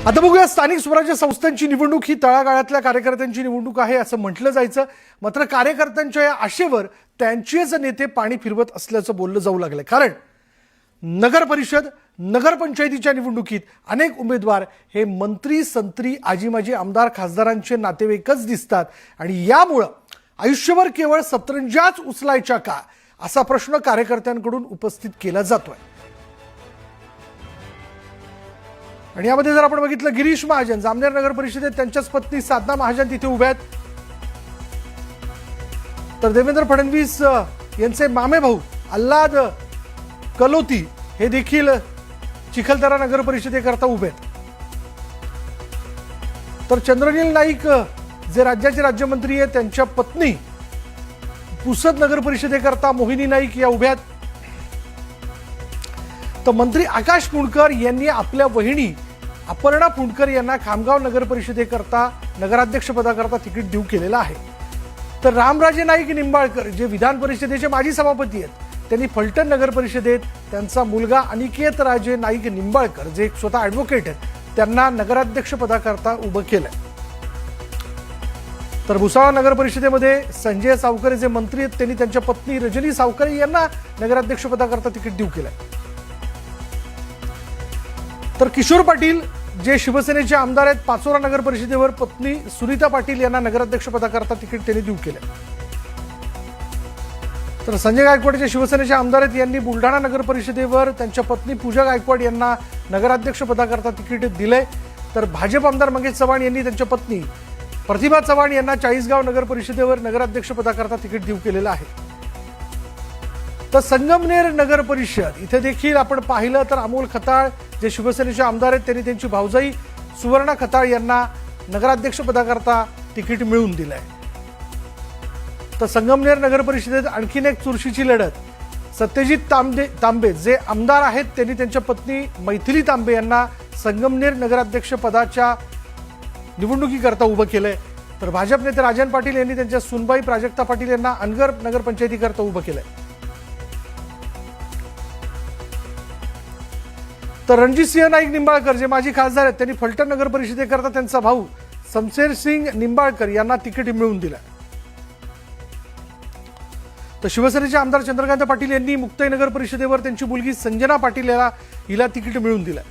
आता बघूया, स्थानिक स्वराज्य संस्थांची निवडणूक ही तळागाळातल्या कार्यकर्त्यांची निवडणूक आहे असं म्हटलं जायचं. मात्र कार्यकर्त्यांच्या या आशेवर त्यांचेच नेते पाणी फिरवत असल्याचं बोललं जाऊ लागलंय. कारण नगर परिषद, नगरपंचायतीच्या निवडणुकीत अनेक उमेदवार हे मंत्री, संत्री, आजीमाजी आमदार, खासदारांचे नातेवाईकच दिसतात आणि यामुळं आयुष्यभर केवळ सतरंजाच उचलायच्या का असा प्रश्न कार्यकर्त्यांकडून उपस्थित केला जातोय. आणि यामध्ये जर आपण बघितलं, गिरीश महाजन जामनेर नगर परिषदेत त्यांच्याच पत्नी साधना महाजन तिथे उभ्या आहेत. तर देवेंद्र फडणवीस यांचे मामे भाऊ अल्लाद कलोती हे देखील चिखलदरा नगर परिषदेकरता उभे आहेत. तर चंद्रनील नाईक जे राज्याचे राज्यमंत्री आहेत त्यांच्या पत्नी पुसद नगर परिषदेकरता मोहिनी नाईक या उभ्या आहेत. तर मंत्री आकाश पुणकर यांनी आपल्या वहिनी अपर्णा पुणकर यांना खामगाव नगर परिषदेकरता नगराध्यक्षपदाकरता तिकीट देऊ केलेलं आहे. तर रामराजे नाईक निंबाळकर जे विधान परिषदेचे माजी सभापती आहेत त्यांनी फलटण नगर परिषदेत त्यांचा मुलगा अनिकेत राजे नाईक निंबाळकर जे स्वतः ॲडव्होकेट आहेत त्यांना नगराध्यक्षपदाकरता उभं केलंय. तर भुसावळ नगर परिषदेमध्ये संजय सावकरे जे मंत्री आहेत त्यांनी त्यांच्या पत्नी रजनी सावकरे यांना नगराध्यक्षपदाकरता तिकीट देऊ केलंय. तर किशोर पाटील जे शिवसेनेचे आमदार आहेत पाचोरा नगर परिषदेवर पत्नी सुनीता पाटील यांना नगराध्यक्षपदाकरता तिकीट त्यांनी देऊ केलं. तर संजय गायकवाड जे शिवसेनेचे आमदार आहेत यांनी बुलढाणा नगर परिषदेवर त्यांच्या पत्नी पूजा गायकवाड यांना नगराध्यक्षपदाकरता तिकीट दिलंय. तर भाजप आमदार मंगेश चव्हाण यांनी त्यांच्या पत्नी प्रतिभा चव्हाण यांना चाळीसगाव नगर परिषदेवर नगराध्यक्षपदाकरता तिकीट देऊ केलेलं आहे. तर संगमनेर नगर परिषद इथे देखील आपण पाहिलं तर अमोल खताळ जे शिवसेनेचे आमदार आहेत त्यांनी त्यांची भावजाई सुवर्णा खताळ यांना नगराध्यक्षपदाकरता तिकीट मिळवून दिलंय. तर संगमनेर नगर परिषदेत आणखीन एक चुरशीची लढत, सत्यजित तांबे जे आमदार आहेत त्यांनी त्यांच्या पत्नी मैथिली तांबे यांना संगमनेर नगराध्यक्ष पदाच्या निवडणुकीकरता उभं केलंय. तर भाजप नेते राजन पाटील यांनी त्यांच्या सुनबाई प्राजक्ता पाटील यांना अनगर नगरपंचायतीकरता उभं केलंय. तर रणजितसिंह नाईक निंबाळकर जे माजी खासदार आहेत त्यांनी फलटण नगर परिषदेकरता त्यांचा भाऊ समशेर सिंग निंबाळकर यांना तिकीट मिळवून दिलं. तर शिवसेनेचे आमदार चंद्रकांत पाटील यांनी मुक्ताई नगर परिषदेवर त्यांची मुलगी संजना पाटील हिला तिकीट मिळवून दिलं.